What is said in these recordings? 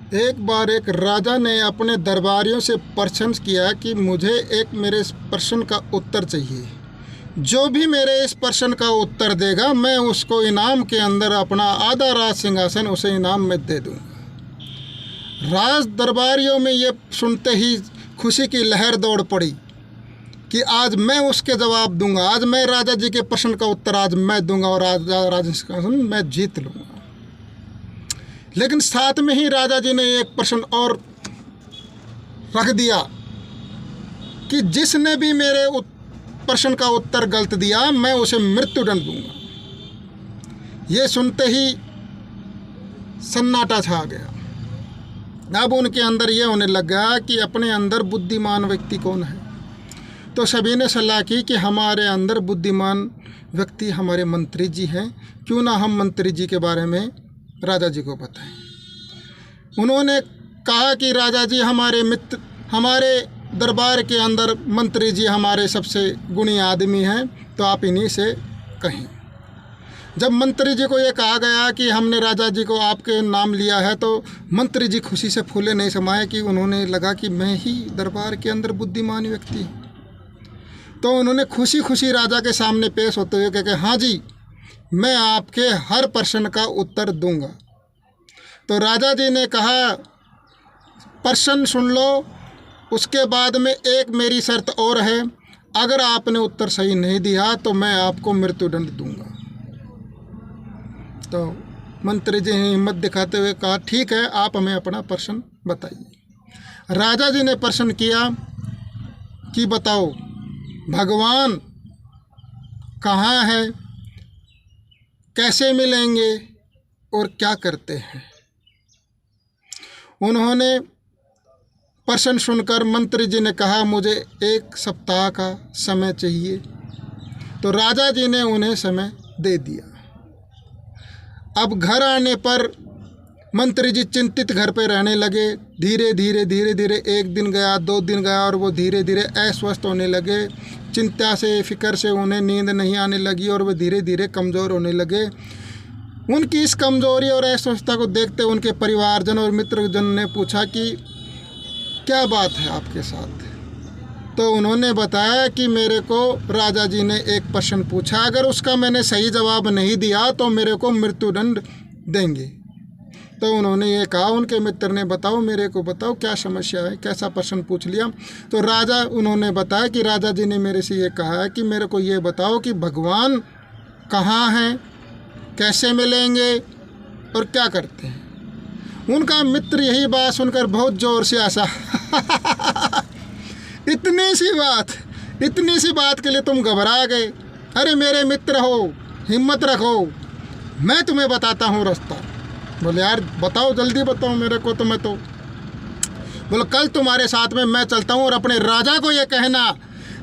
एक बार एक राजा ने अपने दरबारियों से प्रश्न किया कि मुझे एक मेरे इस प्रश्न का उत्तर चाहिए। जो भी मेरे इस प्रश्न का उत्तर देगा मैं उसको इनाम के अंदर अपना आधा राज सिंहासन उसे इनाम में दे दूँगा। राज दरबारियों में ये सुनते ही खुशी की लहर दौड़ पड़ी कि आज मैं उसके जवाब दूंगा, आज मैं राजा जी के प्रश्न का उत्तर आज मैं दूंगा और राज सिंहासन मैं जीत लूँगा। लेकिन साथ में ही राजा जी ने एक प्रश्न और रख दिया कि जिसने भी मेरे प्रश्न का उत्तर गलत दिया मैं उसे मृत्युदंड दूंगा। ये सुनते ही सन्नाटा छा गया। अब उनके अंदर ये होने लगा कि अपने अंदर बुद्धिमान व्यक्ति कौन है। तो सभी ने सलाह की कि हमारे अंदर बुद्धिमान व्यक्ति हमारे मंत्री जी हैं, क्यों ना हम मंत्री जी के बारे में राजा जी को बताएं। उन्होंने कहा कि राजा जी हमारे मित्र, हमारे दरबार के अंदर मंत्री जी हमारे सबसे गुणी आदमी हैं, तो आप इन्हीं से कहें। जब मंत्री जी को ये कहा गया कि हमने राजा जी को आपके नाम लिया है, तो मंत्री जी खुशी से फूले नहीं समाये कि उन्होंने लगा कि मैं ही दरबार के अंदर बुद्धिमान व्यक्ति हूँ। तो उन्होंने खुशी खुशी राजा के सामने पेश होते हुए कहा, हाँ जी, मैं आपके हर प्रश्न का उत्तर दूंगा। तो राजा जी ने कहा, प्रश्न सुन लो, उसके बाद में एक मेरी शर्त और है, अगर आपने उत्तर सही नहीं दिया तो मैं आपको मृत्युदंड दूंगा। तो मंत्री जी ने हिम्मत दिखाते हुए कहा, ठीक है, आप हमें अपना प्रश्न बताइए। राजा जी ने प्रश्न किया कि बताओ भगवान कहाँ है, कैसे मिलेंगे और क्या करते हैं। उन्होंने प्रश्न सुनकर मंत्री जी ने कहा, मुझे 1 सप्ताह का समय चाहिए। तो राजा जी ने उन्हें समय दे दिया। अब घर आने पर मंत्री जी चिंतित घर पे रहने लगे। धीरे धीरे 1 दिन गया, 2 दिन गया और वो धीरे धीरे अस्वस्थ होने लगे। चिंता से, फिक्र से उन्हें नींद नहीं आने लगी और वे धीरे धीरे कमज़ोर होने लगे। उनकी इस कमज़ोरी और अस्वस्थता को देखते उनके परिवारजन और मित्रजन ने पूछा कि क्या बात है आपके साथ। तो उन्होंने बताया कि मेरे को राजा जी ने एक प्रश्न पूछा, अगर उसका मैंने सही जवाब नहीं दिया तो मेरे को मृत्युदंड देंगे। तो उन्होंने ये कहा, उनके मित्र ने, बताओ मेरे को बताओ क्या समस्या है, कैसा प्रश्न पूछ लिया। तो उन्होंने बताया कि राजा जी ने मेरे से ये कहा है कि मेरे को ये बताओ कि भगवान कहाँ हैं, कैसे मिलेंगे और क्या करते हैं। उनका मित्र यही बात सुनकर बहुत ज़ोर से हंसा। इतनी सी बात के लिए तुम घबरा गए। अरे मेरे मित्र हो, हिम्मत रखो, मैं तुम्हें बताता हूँ रास्ता। बोले यार बताओ, जल्दी बताओ मेरे को। बोले कल तुम्हारे साथ में मैं चलता हूँ और अपने राजा को ये कहना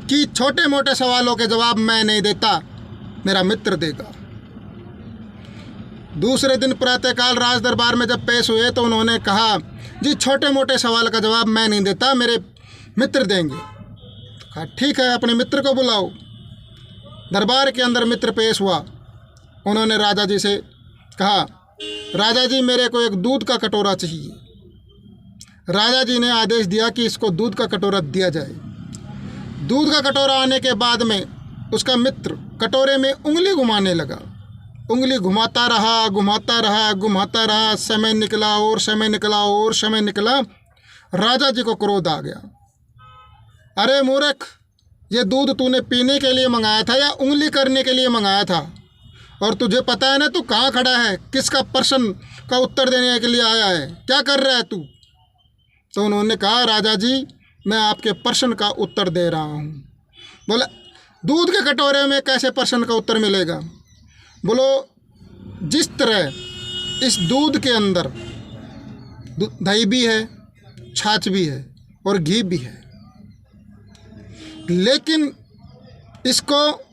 कि छोटे मोटे सवालों के जवाब मैं नहीं देता, मेरा मित्र देगा। दूसरे दिन प्रातःकाल राज दरबार में जब पेश हुए तो उन्होंने कहा, जी छोटे मोटे सवाल का जवाब मैं नहीं देता, मेरे मित्र देंगे। कहा ठीक है, अपने मित्र को बुलाओ। दरबार के अंदर मित्र पेश हुआ। उन्होंने राजा जी से कहा, राजा जी मेरे को एक दूध का कटोरा चाहिए। राजा जी ने आदेश दिया कि इसको दूध का कटोरा दिया जाए। दूध का कटोरा आने के बाद में उसका मित्र कटोरे में उंगली घुमाने लगा। उंगली घुमाता रहा। समय निकला। राजा जी को क्रोध आ गया। अरे मूर्ख, ये दूध तूने पीने के लिए मंगाया था या उंगली करने के लिए मंगाया था? और तुझे पता है ना तू कहाँ खड़ा है, किसका प्रश्न का उत्तर देने के लिए आया है, क्या कर रहा है तू? तो उन्होंने कहा, राजा जी मैं आपके प्रश्न का उत्तर दे रहा हूँ। बोला दूध के कटोरे में कैसे प्रश्न का उत्तर मिलेगा? बोलो जिस तरह इस दूध के अंदर दही भी है, छाछ भी है और घी भी है, लेकिन इसको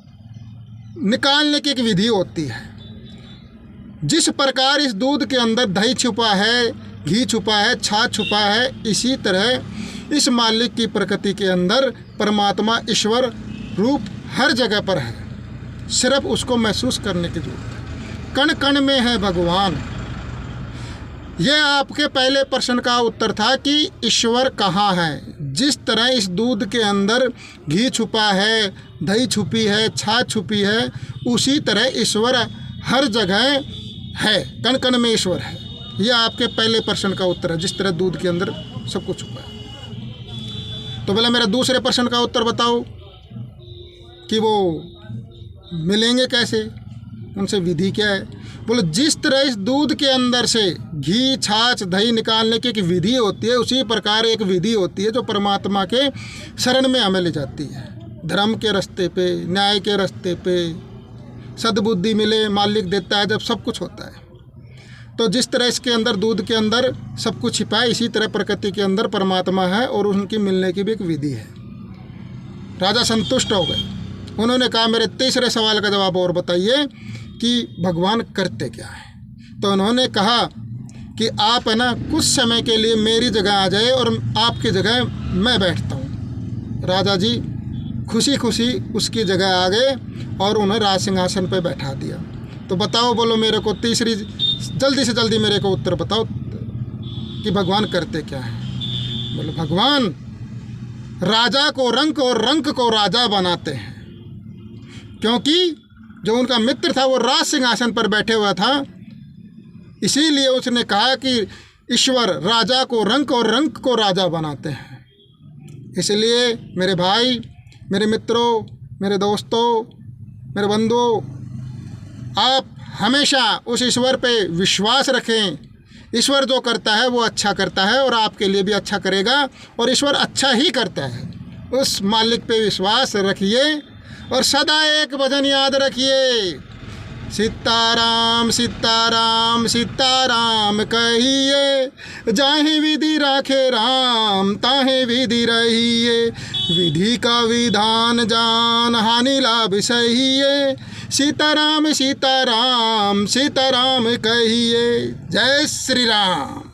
निकालने की एक विधि होती है। जिस प्रकार इस दूध के अंदर दही छुपा है, घी छुपा है, छाछ छुपा है, इसी तरह इस मालिक की प्रकृति के अंदर परमात्मा ईश्वर रूप हर जगह पर है, सिर्फ उसको महसूस करने की जरूरत है। कण कण में है भगवान। ये आपके पहले प्रश्न का उत्तर था कि ईश्वर कहाँ है। जिस तरह इस दूध के अंदर घी छुपा है, दही छुपी है, छाछ छुपी है, उसी तरह ईश्वर हर जगह है, कण कण में ईश्वर है। यह आपके पहले प्रश्न का उत्तर है, जिस तरह दूध के अंदर सब कुछ छुपा है। तो बोला मेरा दूसरे प्रश्न का उत्तर बताओ कि वो मिलेंगे कैसे, उनसे विधि क्या है। बोलो जिस तरह इस दूध के अंदर से घी, छाछ, दही निकालने की एक विधि होती है, उसी प्रकार एक विधि होती है जो परमात्मा के शरण में हमें ले जाती है। धर्म के रास्ते पे, न्याय के रास्ते पे, सद्बुद्धि मिले मालिक देता है जब सब कुछ होता है। तो जिस तरह इसके अंदर दूध के अंदर सब कुछ छिपा है, इसी तरह प्रकृति के अंदर परमात्मा है और उनकी मिलने की भी एक विधि है। राजा संतुष्ट हो गए। उन्होंने कहा मेरे तीसरे सवाल का जवाब और बताइए कि भगवान करते क्या है। तो उन्होंने कहा कि आप है ना कुछ समय के लिए मेरी जगह आ जाए और आपकी जगह मैं बैठता हूँ। राजा जी खुशी खुशी उसकी जगह आ गए और उन्हें राज सिंहासन पर बैठा दिया। तो बताओ, बोलो मेरे को तीसरी, जल्दी से जल्दी मेरे को उत्तर बताओ कि भगवान करते क्या है। बोलो भगवान राजा को रंक और रंक को राजा बनाते हैं, क्योंकि जो उनका मित्र था वो राज सिंहासन पर बैठे हुआ था, इसीलिए उसने कहा कि ईश्वर राजा को रंक और रंक को राजा बनाते हैं। इसलिए मेरे भाई, मेरे मित्रों, मेरे दोस्तों, मेरे बंधुओं, आप हमेशा उस ईश्वर पे विश्वास रखें। ईश्वर जो करता है वो अच्छा करता है और आपके लिए भी अच्छा करेगा, और ईश्वर अच्छा ही करता है। उस मालिक पे विश्वास रखिए और सदा एक भजन याद रखिए, सीताराम सीताराम सीताराम कहिए, जाहे विधि राखे राम ताहे विधि रहिए, विधि का विधान जान हानि लाभ सहिए, सीताराम सीताराम सीताराम कहिए। जय श्री राम।